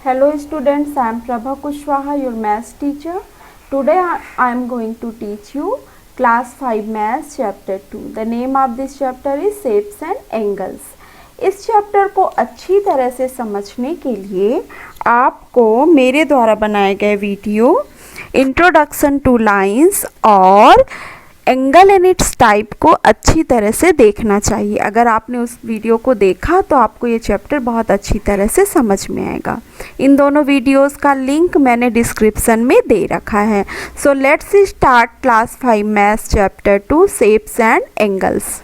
Hello students, I am Prabha Kushwaha, your maths teacher. Today I am going to teach you class 5 maths chapter 2. The name of this chapter is shapes and angles. इस chapter को अच्छी तरह से समझने के लिए आपको मेरे द्वारा बनाए गए वीडियो इंट्रोडक्शन टू लाइंस और एंगल एंड इट्स टाइप को अच्छी तरह से देखना चाहिए। अगर आपने उस वीडियो को देखा तो आपको ये चैप्टर बहुत अच्छी तरह से समझ में आएगा। इन दोनों वीडियोस का लिंक मैंने डिस्क्रिप्शन में दे रखा है। So let's start class 5 maths chapter 2 shapes and angles.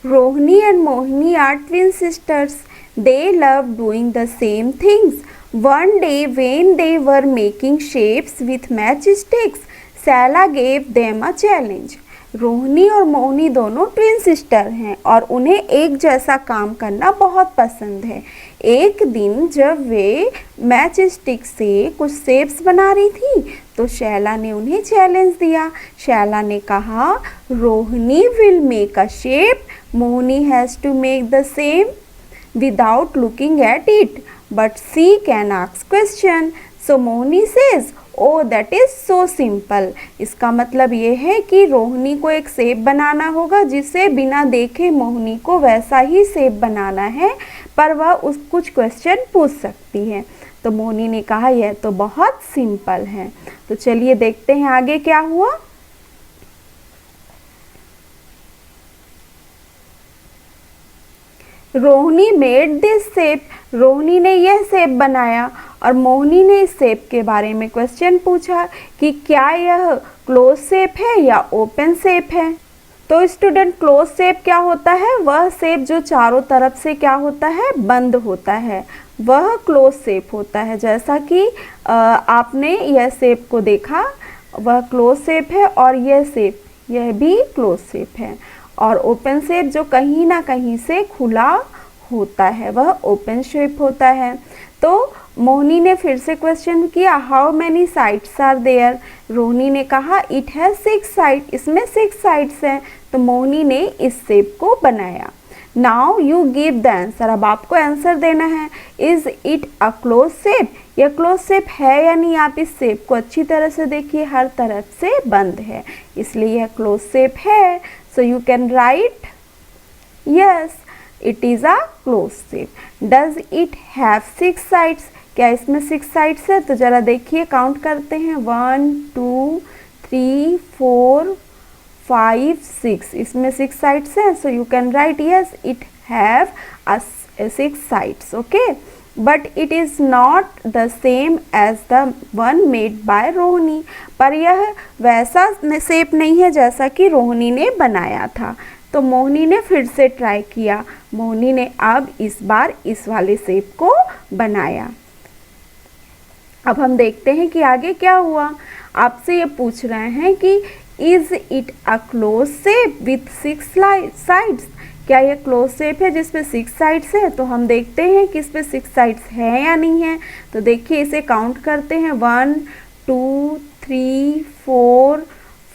Rohini and Mohini are twin sisters. They love doing the same things. One day when they were making shapes with matchsticks, Sala gave them a challenge. Rohini और मोहिनी दोनों twin sister हैं और उन्हें एक जैसा काम करना बहुत पसंद है। एक दिन जब वे मैच स्टिक से कुछ शेप्स बना रही थी तो शैला ने उन्हें चैलेंज दिया। शैला ने कहा, Rohini will make a shape, Mohini has to make the same without looking at it, but she can ask question. So Mohini says, oh that is so simple. इसका मतलब ये है कि रोहिणी को एक शेप बनाना होगा जिसे बिना देखे मोहिनी को वैसा ही शेप बनाना है, पर वह उस कुछ क्वेश्चन पूछ सकती है। तो मोहिनी ने कहा यह तो बहुत सिंपल है। तो चलिए देखते हैं आगे क्या हुआ। Rohini made this shape. Rohini ने यह शेप बनाया और मोहिनी ने इस शेप के बारे में क्वेश्चन पूछा कि क्या यह क्लोज शेप है या ओपन शेप है। तो स्टूडेंट, क्लोज शेप क्या होता है? वह शेप जो चारों तरफ से क्या होता है, बंद होता है, वह क्लोज शेप होता है। जैसा कि आपने यह शेप को देखा, वह क्लोज शेप है और यह शेप, यह भी क्लोज शेप है। और ओपन शेप जो कहीं ना कहीं से खुला होता है, वह ओपन शेप होता है। तो मोहिनी ने फिर से क्वेश्चन किया, how many sides are there. Rohini ने कहा, इट हैज 6 साइड, इसमें 6 साइड्स हैं। तो मोहिनी ने इस शेप को बनाया। Now you give the answer. अब आपको आंसर देना है। Is it a close shape? यह क्लोज शेप है या नहीं? आप इस शेप को अच्छी तरह से देखिए, हर तरफ से बंद है, इसलिए यह क्लोज शेप है। So you can write, yes, it is a closed shape. Does it have 6 sides? क्या इसमें 6 sides है? तो जरा देखिए, काउंट करते हैं, 1 2 3 4 5 6। इसमें 6 sides है। So you can write, yes, it have a 6 sides. Okay, but it is not the same as the one made by Rohini. पर यह वैसा शेप नहीं है जैसा कि रोहिणी ने बनाया था। तो मोहिनी ने फिर से ट्राई किया। मोहिनी ने अब इस बार इस वाले शेप को बनाया। अब हम देखते हैं कि आगे क्या हुआ। आपसे ये पूछ रहे हैं कि is it a close shape with 6 sides. क्या यह क्लोज शेप है जिसपे 6 साइड्स है? तो हम देखते हैं कि इस पे 6 साइड्स है या नहीं है। तो देखिए, इसे काउंट करते हैं, 1 2 3 4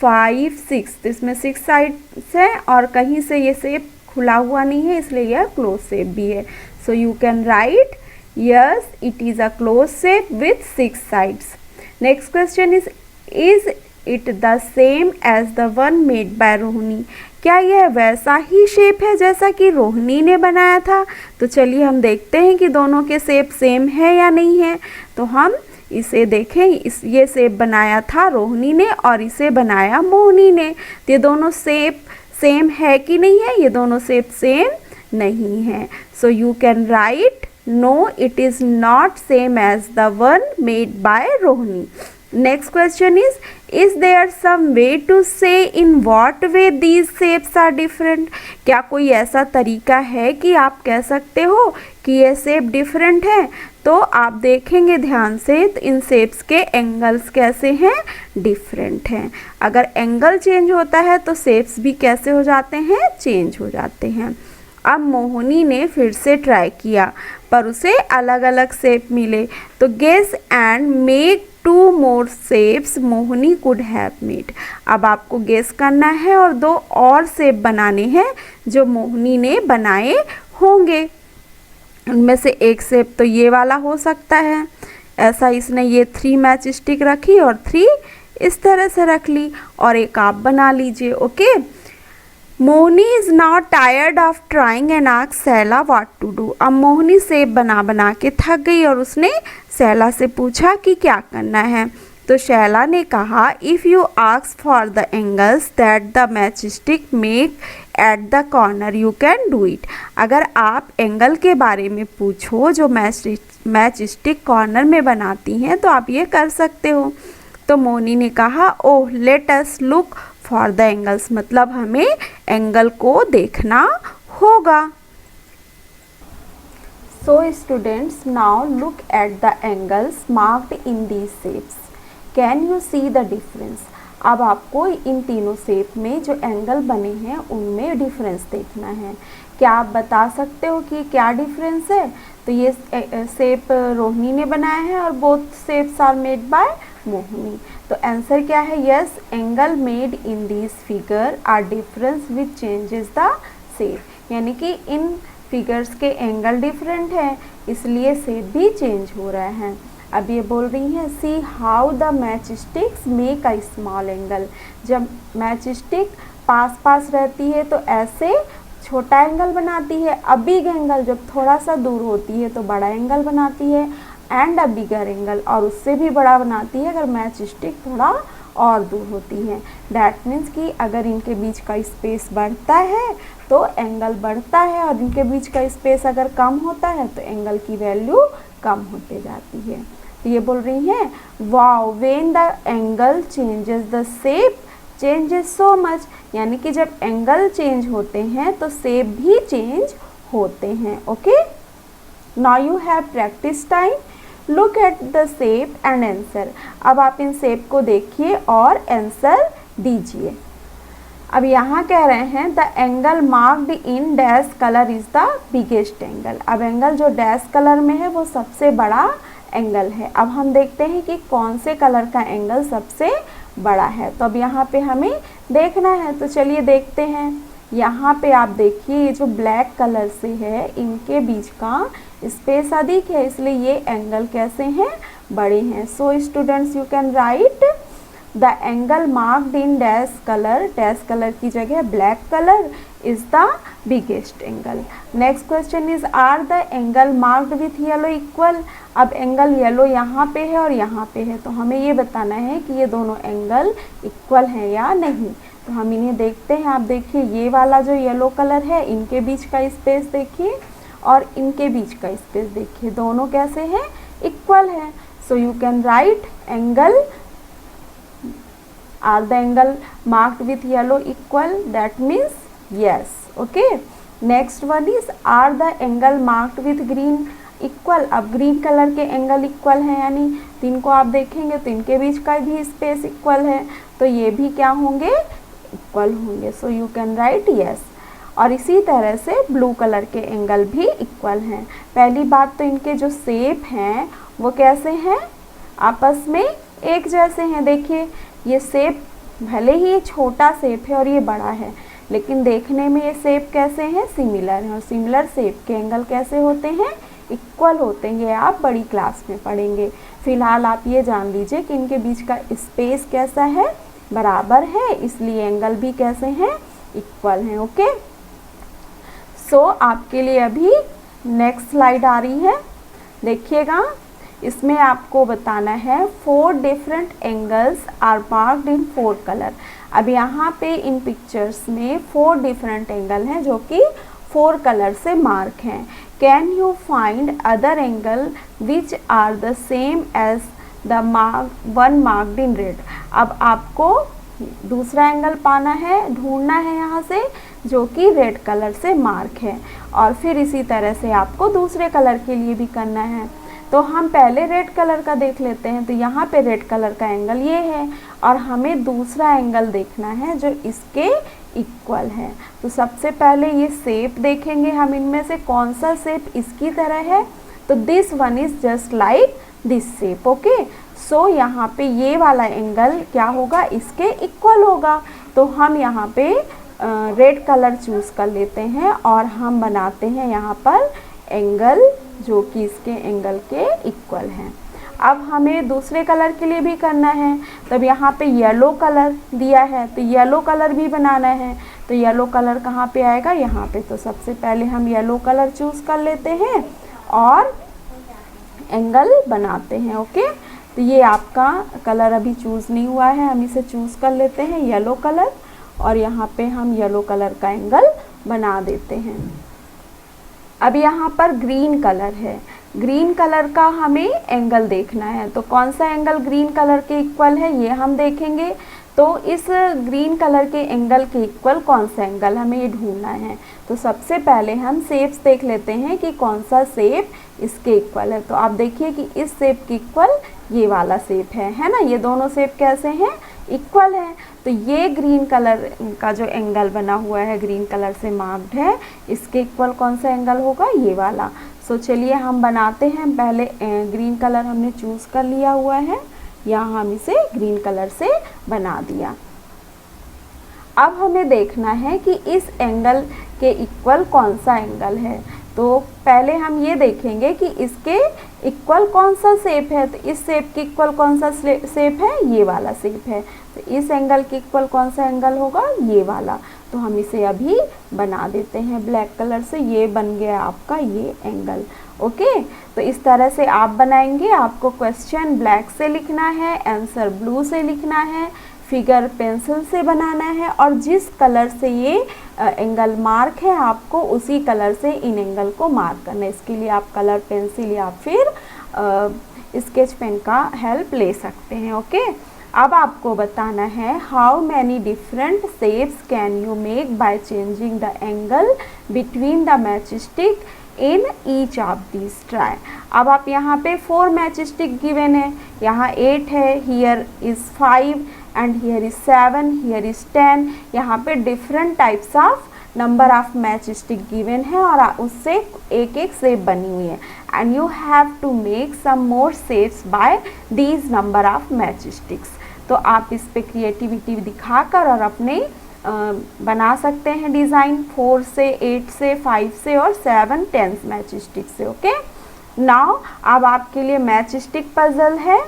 5 6। तो इसमें 6 साइड्स है और कहीं से ये शेप खुला हुआ नहीं है, इसलिए यह क्लोज शेप भी है। So you can write, yes, it is a close shape with 6 sides. Next question is it the same as the one made by Rohini. क्या यह वैसा ही शेप है जैसा कि रोहिणी ने बनाया था? तो चलिए हम देखते हैं कि दोनों के शेप सेम है या नहीं है। तो हम इसे देखें, ये शेप बनाया था रोहिणी ने और इसे बनाया मोहिनी ने। तो ये दोनों शेप सेम है कि नहीं है? ये दोनों शेप सेम नहीं है। So you can write, no, it is not same as the one made by Rohini. Next question is there some way to say in what way these shapes are different. क्या कोई ऐसा तरीका है कि आप कह सकते हो कि ये शेप डिफरेंट है? तो आप देखेंगे ध्यान से, तो इन शेप्स के एंगल्स कैसे हैं, डिफरेंट हैं। अगर एंगल चेंज होता है तो शेप्स भी कैसे हो जाते हैं, चेंज हो जाते हैं। अब मोहिनी ने फिर से ट्राई किया पर उसे अलग अलग शेप मिले। तो guess and make 2 more shapes Mohini could have made। अब आपको गेस करना है और 2 और शेप बनाने हैं जो मोहिनी ने बनाए होंगे। उनमें से एक शेप तो ये वाला हो सकता है, ऐसा इसने ये 3 मैच स्टिक रखी और 3 इस तरह से रख ली, और एक आप बना लीजिए। Okay, Mohini is now tired of trying and asked Shaila what to do. अब मोहिनी सेब बना बना के थक गई और उसने सैला से पूछा कि क्या करना है। तो शैला ने कहा, if you ask for the angles that the match stick make at the corner you can do it. अगर आप एंगल के बारे में पूछो जो मैच स्टिक कॉर्नर में बनाती हैं तो आप ये कर सकते हो। तो मोहिनी ने कहा, oh let us look for the angles, मतलब हमें एंगल को देखना होगा। So students, now look at the angles marked in these shapes. Can you see the difference? अब आपको इन तीनों शेप में जो एंगल बने हैं उनमें डिफरेंस देखना है। क्या आप बता सकते हो कि क्या डिफरेंस है? तो ये शेप रोहिणी ने बनाया है और both shapes are made by Mohini. तो आंसर क्या है? Yes, angle made in this figure are difference which changes the shape, यानी कि इन फिगर्स के एंगल डिफरेंट है इसलिए शेप भी चेंज हो रहा है। अब ये बोल रही हैं, see how the match sticks make a small angle. जब मैच स्टिक पास पास रहती है तो ऐसे छोटा एंगल बनाती है, अ बिग एंगल जब थोड़ा सा दूर होती है तो बड़ा एंगल बनाती है, एंड अ बिगर एंगल और उससे भी बड़ा बनाती है अगर मैच स्टिक थोड़ा और दूर होती है। डैट मीन्स कि अगर इनके बीच का स्पेस बढ़ता है तो एंगल बढ़ता है और इनके बीच का स्पेस अगर कम होता है तो एंगल की वैल्यू कम होते जाती है। तो ये बोल रही हैं, wow when the angle changes the shape changes so much, यानी कि जब एंगल चेंज होते हैं तो शेप भी चेंज होते हैं। Okay, now you have practice time, look at the shape and answer. अब आप इन शेप को देखिए और आंसर दीजिए। अब यहाँ कह रहे हैं the angle marked in dash colour is the biggest angle. अब एंगल जो डैश कलर में है वो सबसे बड़ा एंगल है। अब हम देखते हैं कि कौन से कलर का एंगल सबसे बड़ा है। तो अब यहाँ पे हमें देखना है, तो चलिए देखते हैं। यहाँ पे आप देखिए ये जो ब्लैक कलर से है इनके बीच का स्पेस अधिक है इसलिए ये एंगल कैसे हैं? बड़े हैं। So students you can write the angle marked in dash colour की जगह black colour is the biggest angle. Next question is, are the angle marked with yellow equal. अब एंगल येलो यहाँ पे है और यहाँ पे है तो हमें ये बताना है कि ये दोनों एंगल इक्वल हैं या नहीं। तो हम इन्हें देखते हैं। आप देखिए ये वाला जो येलो कलर है इनके बीच का स्पेस देखिए और इनके बीच का स्पेस देखिए, दोनों कैसे हैं? इक्वल है। So you can write angle, are the angle marked with yellow equal, that means yes. Okay, next one is, are the angle marked with green equal. अब ग्रीन कलर के एंगल इक्वल हैं यानी तो इनको आप देखेंगे तो इनके बीच का भी स्पेस इक्वल है तो ये भी क्या होंगे? इक्वल होंगे। सो यू कैन राइट यस। और इसी तरह से ब्लू कलर के एंगल भी इक्वल हैं। पहली बात तो इनके जो शेप हैं वो कैसे हैं? आपस में एक जैसे हैं। देखिए ये शेप भले ही छोटा शेप है और ये बड़ा है लेकिन देखने में ये शेप कैसे हैं? सिमिलर हैं। और सिमिलर शेप के एंगल कैसे होते हैं? इक्वल होते हैं। ये आप बड़ी क्लास में पढ़ेंगे। फिलहाल आप ये जान लीजिए कि इनके बीच का स्पेस कैसा है? बराबर है, इसलिए एंगल भी कैसे हैं? इक्वल हैं। ओके, सो आपके लिए अभी नेक्स्ट स्लाइड आ रही है, देखिएगा। इसमें आपको बताना है 4 different angles are marked in 4 colour. अब यहाँ पे इन पिक्चर्स में 4 डिफरेंट एंगल हैं जो कि 4 कलर से मार्क हैं। Can you find other angle which are the same as the one marked in red. अब आपको दूसरा एंगल पाना है, ढूंढना है यहाँ से जो कि रेड कलर से मार्क है और फिर इसी तरह से आपको दूसरे कलर के लिए भी करना है। तो हम पहले रेड कलर का देख लेते हैं। तो यहाँ पे रेड कलर का एंगल ये है और हमें दूसरा एंगल देखना है जो इसके इक्वल है। तो सबसे पहले ये शेप देखेंगे हम, इनमें से कौन सा शेप इसकी तरह है। तो this one is just like this shape. Okay, so यहाँ पे ये वाला एंगल क्या होगा? इसके इक्वल होगा। तो हम यहाँ पे रेड कलर चूज़ कर लेते हैं और हम बनाते हैं यहाँ पर एंगल जो कि इसके एंगल के इक्वल हैं। अब हमें दूसरे कलर के लिए भी करना है, तब यहाँ पे येलो कलर दिया है तो येलो कलर भी बनाना है। तो येलो कलर कहाँ पे आएगा, यहाँ पे। तो सबसे पहले हम येलो कलर चूज़ कर लेते हैं और एंगल बनाते हैं। ओके, तो ये आपका कलर अभी चूज़ नहीं हुआ है, हम इसे चूज़ कर लेते हैं येलो कलर, और यहाँ पे हम येलो कलर का एंगल बना देते हैं। अब यहाँ पर ग्रीन कलर है, ग्रीन कलर का हमें एंगल देखना है। तो कौन सा एंगल ग्रीन कलर के इक्वल है ये हम देखेंगे। तो इस ग्रीन कलर के एंगल के इक्वल कौन सा एंगल हमें ये ढूंढना है। तो सबसे पहले हम शेप्स देख लेते हैं कि कौन सा शेप इसके इक्वल है। तो आप देखिए कि इस शेप के इक्वल ये वाला शेप है ना। ये दोनों शेप कैसे हैं, इक्वल है। तो ये ग्रीन कलर का जो एंगल बना हुआ है, ग्रीन कलर से मार्क्ड है, इसके इक्वल कौन सा एंगल होगा, ये वाला। सो चलिए हम बनाते हैं। पहले ग्रीन कलर हमने चूज़ कर लिया हुआ है, यहाँ हम इसे ग्रीन कलर से बना दिया। अब हमें देखना है कि इस एंगल के इक्वल कौन सा एंगल है। तो पहले हम ये देखेंगे कि इसके इक्वल कौन सा शेप है। तो इस शेप के इक्वल कौन सा शेप है, ये वाला शेप है। तो इस एंगल के इक्वल कौन सा एंगल होगा, ये वाला। तो हम इसे अभी बना देते हैं ब्लैक कलर से। ये बन गया आपका ये एंगल। ओके, तो इस तरह से आप बनाएंगे। आपको क्वेश्चन ब्लैक से लिखना है, आंसर ब्लू से लिखना है, फिगर पेंसिल से बनाना है, और जिस कलर से ये एंगल मार्क है आपको उसी कलर से इन एंगल को मार्क करना है। इसके लिए आप कलर पेंसिल या फिर स्केच पेन का हेल्प ले सकते हैं। ओके, अब आपको बताना है how many different shapes can you make by changing the angle between the match stick in each of this try. अब आप यहाँ पे 4 मैच स्टिक गिवन है, यहाँ 8 है, here is 5 and here is 7, here is 10। यहाँ पे different types of number of match stick given है और उससे एक एक शेप बनी हुई है। And you have to make some more shapes by these number of match sticks. तो आप इस पे क्रिएटिविटी दिखाकर और अपने बना सकते हैं डिज़ाइन 4 से, 8 से, 5 से और 7, 10 मैच स्टिक से। ओके, नाउ अब आपके लिए मैच स्टिक पजल है।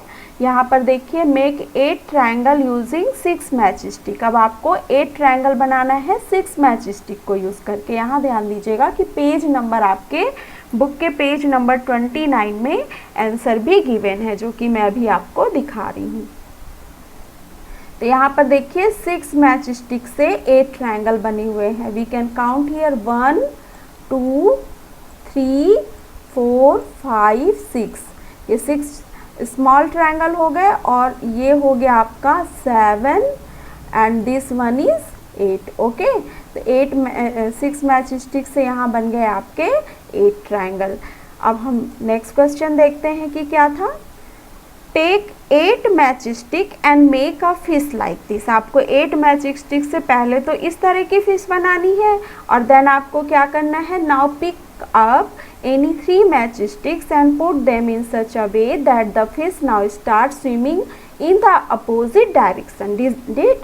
यहाँ पर देखिए make 8 triangle using 6 match stick. अब आपको 8 ट्रायंगल बनाना है 6 मैच स्टिक को यूज़ करके। यहाँ ध्यान दीजिएगा कि पेज नंबर आपके बुक के पेज नंबर 29 में आंसर भी गिवन है, जो कि मैं अभी आपको दिखा रही हूँ। तो यहाँ पर देखिए 6 मैच स्टिक से 8 ट्रायंगल बने हुए हैं। We can count here 1 2 3 4 5 6। ये 6 स्मॉल ट्रायंगल हो गए और ये हो गया आपका 7 and this one is 8। Okay, तो 6 मैच स्टिक से यहाँ बन गए आपके 8 ट्रायंगल। अब हम नेक्स्ट क्वेश्चन देखते हैं कि क्या था। Take 8 match stick and make a fish like this. आपको 8 मैच स्टिक से पहले तो इस तरह की फिश बनानी है और देन आपको क्या करना है, now pick up any 3 match sticks and put them in such a way that the fish now start swimming in the opposite direction. Did?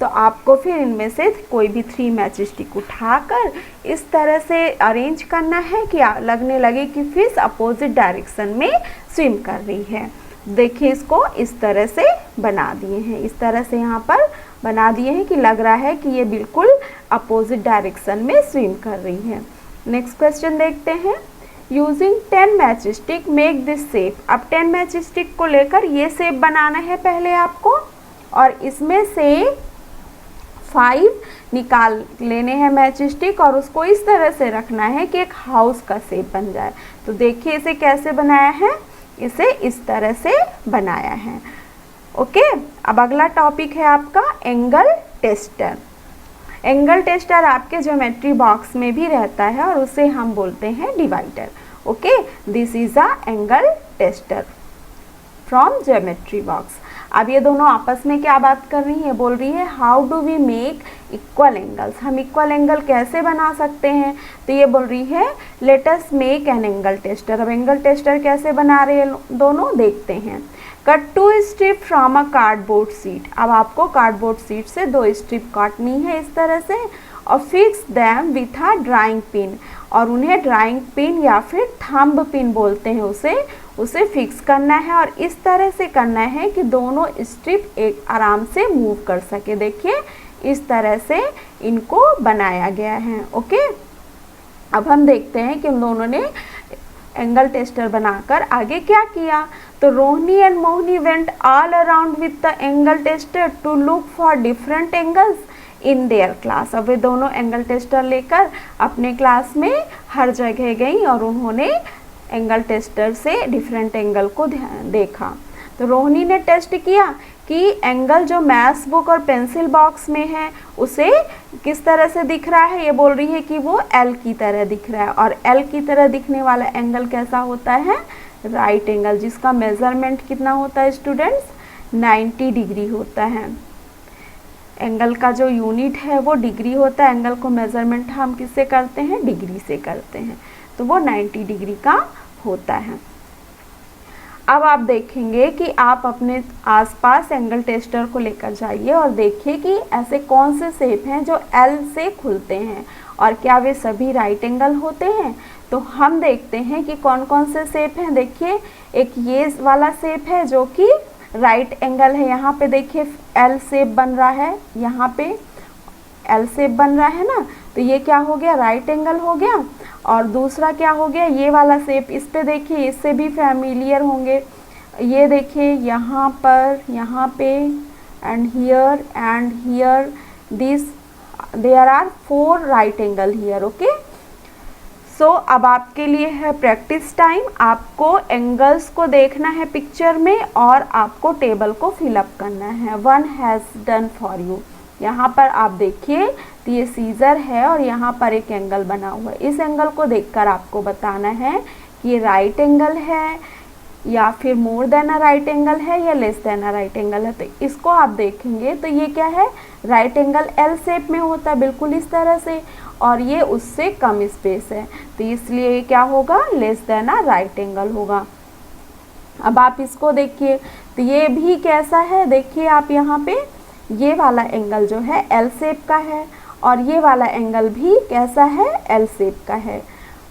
तो आपको फिर इनमें से कोई भी 3 मैच स्टिक उठाकर इस तरह से अरेंज करना है कि लगने लगे कि फिश अपोजिट डायरेक्शन में स्विम कर रही है। देखिए इसको इस तरह से बना दिए हैं, इस तरह से यहाँ पर बना दिए हैं कि लग रहा है कि ये बिल्कुल अपोजिट डायरेक्शन में स्विम कर रही है। नेक्स्ट क्वेश्चन देखते हैं। Using 10 match stick make this shape. अब 10 मैच स्टिक को लेकर ये शेप बनाना है पहले आपको, और इसमें से 5 निकाल लेने हैं मैच स्टिक और उसको इस तरह से रखना है कि एक हाउस का शेप बन जाए। तो देखिए इसे कैसे बनाया है, इसे इस तरह से बनाया है। ओके, अब अगला टॉपिक है आपका एंगल टेस्टर। एंगल टेस्टर आपके ज्योमेट्री बॉक्स में भी रहता है और उसे हम बोलते हैं divider. Okay, this is a angle tester from geometry box. अब ये दोनों आपस में क्या बात कर रही है, बोल रही है how do we make equal angles. हम इक्वल एंगल कैसे बना सकते हैं। तो ये बोल रही है let us make an angle tester. अब एंगल टेस्टर कैसे बना रहे हैं दोनों, देखते हैं। Cut 2 strip from a cardboard sheet. अब आपको कार्डबोर्ड शीट से 2 स्ट्रिप काटनी है इस तरह से और fix them with a drawing pin. और उन्हें ड्राइंग पिन या फिर थंब पिन बोलते हैं, उसे फिक्स करना है और इस तरह से करना है कि दोनों स्ट्रिप एक आराम से मूव कर सके। देखिए इस तरह से इनको बनाया गया है। ओके, अब हम देखते हैं कि उन दोनों ने एंगल टेस्टर बनाकर आगे क्या किया। तो Rohini and Mohini went all around with the angle tester to look for different angles in their class. अब वे दोनों एंगल टेस्टर लेकर अपने क्लास में हर जगह गई और उन्होंने एंगल टेस्टर से डिफरेंट एंगल को देखा। तो रोहिणी ने टेस्ट किया कि एंगल जो मैथ्स बुक और पेंसिल बॉक्स में है उसे किस तरह से दिख रहा है। ये बोल रही है कि वो एल की तरह दिख रहा है, और एल की तरह दिखने वाला एंगल कैसा होता है, राइट एंगल, जिसका मेजरमेंट कितना होता है स्टूडेंट्स, 90 डिग्री होता है। एंगल का जो यूनिट है वो डिग्री होता है। एंगल को मेजरमेंट हम किससे करते हैं, डिग्री से करते हैं, तो वो 90 डिग्री का होता है। अब आप देखेंगे कि आप अपने आसपास एंगल टेस्टर को लेकर जाइए और देखिए कि ऐसे कौन से शेप हैं जो एल से खुलते हैं और क्या वे सभी राइट एंगल होते हैं। तो हम देखते हैं कि कौन कौन से शेप हैं। देखिए एक ये वाला शेप है जो कि राइट एंगल है, यहाँ पे देखिए एल शेप बन रहा है, यहाँ पे एल शेप बन रहा है ना, तो ये क्या हो गया, राइट एंगल हो गया। और दूसरा क्या हो गया, ये वाला शेप, इस पे देखिए, इससे भी फैमिलियर होंगे। ये देखिए यहाँ पर, यहाँ पे and here this there are 4 right angle here. Okay, so अब आपके लिए है प्रैक्टिस टाइम। आपको एंगल्स को देखना है पिक्चर में और आपको टेबल को फिलअप करना है। 1 हैज़ डन फॉर यू। यहाँ पर आप देखिए तो ये सीजर है और यहाँ पर एक एंगल बना हुआ है। इस एंगल को देखकर आपको बताना है कि ये राइट एंगल है या फिर मोर देन अ राइट एंगल है या less than a right angle है। तो इसको आप देखेंगे तो ये क्या है, राइट एंगल एल शेप में होता है, बिल्कुल इस तरह से, और ये उससे कम स्पेस है, तो इसलिए ये क्या होगा, less than a right angle होगा। अब आप इसको देखिए तो ये भी कैसा है, देखिए आप यहाँ पे ये वाला एंगल जो है एल शेप का है और ये वाला एंगल भी कैसा है, एल शेप का है,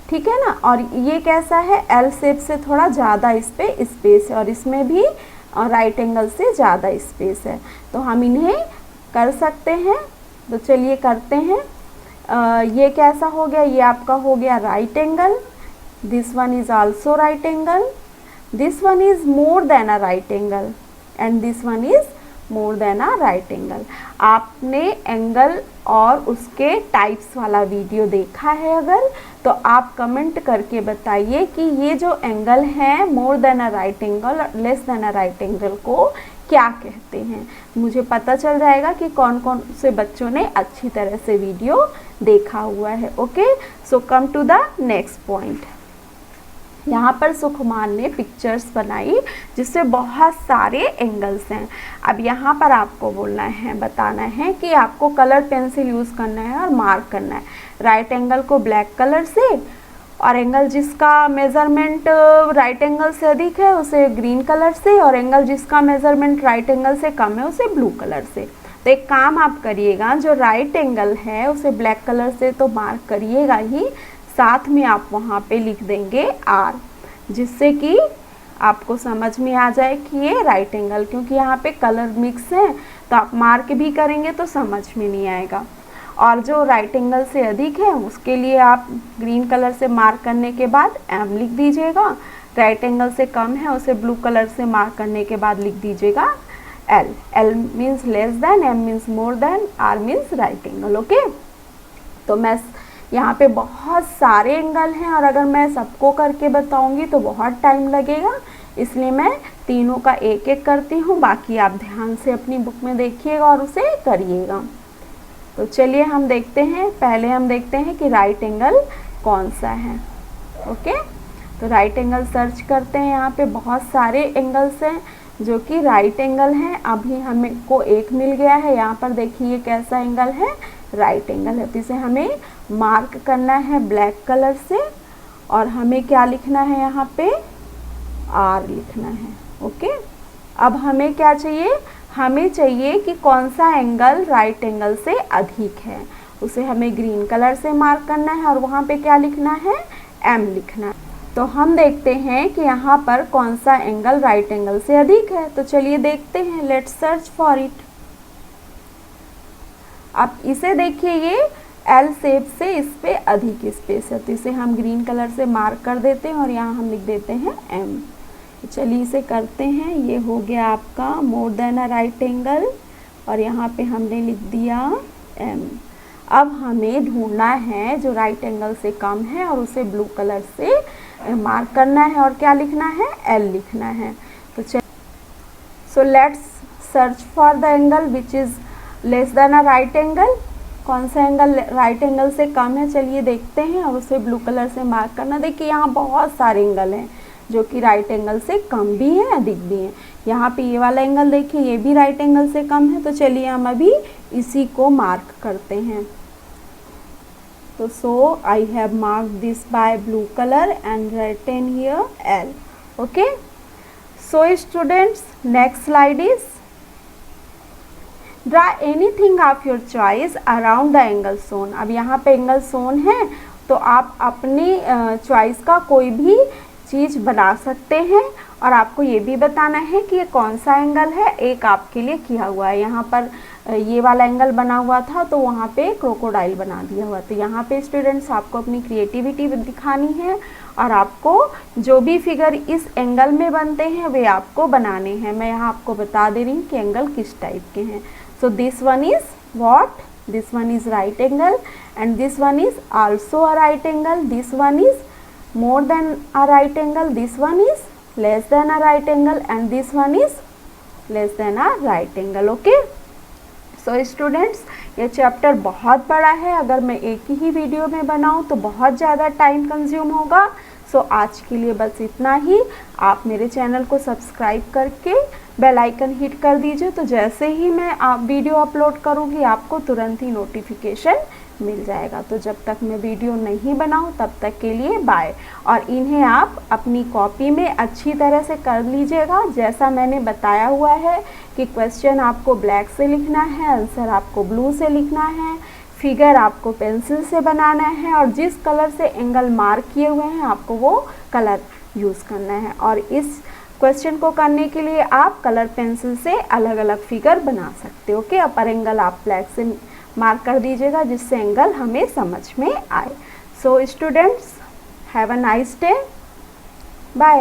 ठीक है ना। और ये कैसा है, एल शेप से थोड़ा ज़्यादा इस पे स्पेस है और इसमें भी राइट एंगल से ज़्यादा स्पेस है, तो हम इन्हें कर सकते हैं। तो चलिए करते हैं। ये कैसा हो गया, ये आपका हो गया right angle, this one is also right angle, this one is more than a right angle and this one is more than a right angle. आपने एंगल और उसके टाइप्स वाला वीडियो देखा है अगर, तो आप कमेंट करके बताइए कि ये जो एंगल है more than a right angle और less than a right angle को क्या कहते हैं। मुझे पता चल जाएगा कि कौन कौन से बच्चों ने अच्छी तरह से वीडियो देखा हुआ है। Okay, so come to the next point. यहाँ पर सुखमान ने पिक्चर्स बनाई जिससे बहुत सारे एंगल्स हैं। अब यहाँ पर आपको बोलना है, बताना है कि आपको कलर पेंसिल यूज़ करना है और मार्क करना है। राइट एंगल को ब्लैक कलर से, और एंगल जिसका मेज़रमेंट राइट एंगल से अधिक है उसे ग्रीन कलर से, और एंगल जिसका मेज़रमेंट राइट एंगल से कम है उसे ब्लू कलर से। तो एक काम आप करिएगा, जो राइट एंगल है उसे ब्लैक कलर से तो मार्क करिएगा ही, साथ में आप वहाँ पे लिख देंगे आर, जिससे कि आपको समझ में आ जाए कि ये राइट एंगल, क्योंकि यहाँ पे कलर मिक्स है तो आप मार्क भी करेंगे तो समझ में नहीं आएगा। और जो राइट एंगल से अधिक है उसके लिए आप ग्रीन कलर से मार्क करने के बाद एम लिख दीजिएगा, राइट एंगल से कम है उसे ब्लू कलर से मार्क करने के बाद लिख दीजिएगा L. L means less than, M means more than, R means right angle. Okay, तो मैं यहाँ पे बहुत सारे एंगल हैं और अगर मैं सबको करके बताऊँगी तो बहुत टाइम लगेगा, इसलिए मैं तीनों का एक एक करती हूँ, बाकी आप ध्यान से अपनी बुक में देखिएगा और उसे करिएगा। तो चलिए हम देखते हैं, पहले हम देखते हैं कि राइट एंगल कौन सा है। ओके, तो राइट एंगल सर्च करते हैं। यहाँ पे बहुत सारे एंगल्स हैं जो कि राइट एंगल हैं। अभी हमें को एक मिल गया है, यहाँ पर देखिए कैसा एंगल है, राइट एंगल है, तो इसे हमें मार्क करना है ब्लैक कलर से और हमें क्या लिखना है, यहाँ पे आर लिखना है। ओके, अब हमें क्या चाहिए, हमें चाहिए कि कौन सा एंगल राइट एंगल से अधिक है। उसे हमें ग्रीन कलर से मार्क करना है और वहाँ पे क्या लिखना है, M लिखना है। तो हम देखते हैं कि यहाँ पर कौन सा एंगल राइट एंगल से अधिक है। तो चलिए देखते हैं, लेट्स सर्च फॉर इट। अब इसे देखिए, ये L शेप से इस पे अधिक स्पेस है, तो इसे हम ग्रीन कलर से मार्क कर देते हैं और यहाँ हम लिख देते हैं M। तो चलिए इसे करते हैं। ये हो गया आपका मोर देन अ राइट एंगल और यहाँ पे हमने लिख दिया M। अब हमें ढूंढना है जो राइट एंगल से कम है और उसे ब्लू कलर से मार्क करना है और क्या लिखना है, L लिखना है। तो so let's search for the angle which is less than a right angle. कौन सा एंगल राइट एंगल से कम है, चलिए देखते हैं और उसे ब्लू कलर से मार्क करना। देखिए यहाँ बहुत सारे एंगल हैं जो कि राइट एंगल से कम भी हैं, अधिक भी हैं। यहाँ पे ये वाला एंगल देखिए, ये भी राइट एंगल से कम है, तो चलिए हम अभी इसी को मार्क करते हैं। तो so I have mark this by blue colour and written here L. Okay, so students, next slide is draw anything of your choice around the angle shown. अब यहाँ पे एंगल shown है तो आप अपनी चॉइस का कोई भी चीज़ बना सकते हैं और आपको ये भी बताना है कि ये कौन सा एंगल है। एक आपके लिए किया हुआ है, यहाँ पर ये वाला एंगल बना हुआ था तो वहाँ पे क्रोकोडाइल बना दिया हुआ। तो यहाँ पे स्टूडेंट्स आपको अपनी क्रिएटिविटी दिखानी है और आपको जो भी फिगर इस एंगल में बनते हैं वे आपको बनाने हैं। मैं यहाँ आपको बता दे रही हूँ कि एंगल किस टाइप के हैं। So this one is what, this one is right angle and this one is also a right angle, this one is more than a right angle, this one is less than a right angle and this one is less than a right angle. Okay, so students, ये chapter बहुत बड़ा है, अगर मैं एक ही video में बनाऊँ तो बहुत ज़्यादा टाइम कंज्यूम होगा। सो आज के लिए बस इतना ही। आप मेरे चैनल को सब्सक्राइब करके बेल आइकन हिट कर दीजिए, तो जैसे ही मैं वीडियो अपलोड करूँगी आपको तुरंत ही नोटिफिकेशन मिल जाएगा। तो जब तक मैं वीडियो नहीं बनाऊँ तब तक के लिए बाय। और इन्हें आप अपनी कॉपी में अच्छी तरह से कर लीजिएगा, जैसा मैंने बताया हुआ है कि क्वेश्चन आपको ब्लैक से लिखना है, आंसर आपको ब्लू से लिखना है, फिगर आपको पेंसिल से बनाना है और जिस कलर से एंगल मार्क किए हुए हैं आपको वो कलर यूज़ करना है। और इस क्वेश्चन को करने के लिए आप कलर पेंसिल से अलग अलग फिगर बना सकते हो। ओके, अपर एंगल आप ब्लैक से मार्क कर दीजिएगा जिससे एंगल हमें समझ में आए। So students, have a nice day, bye.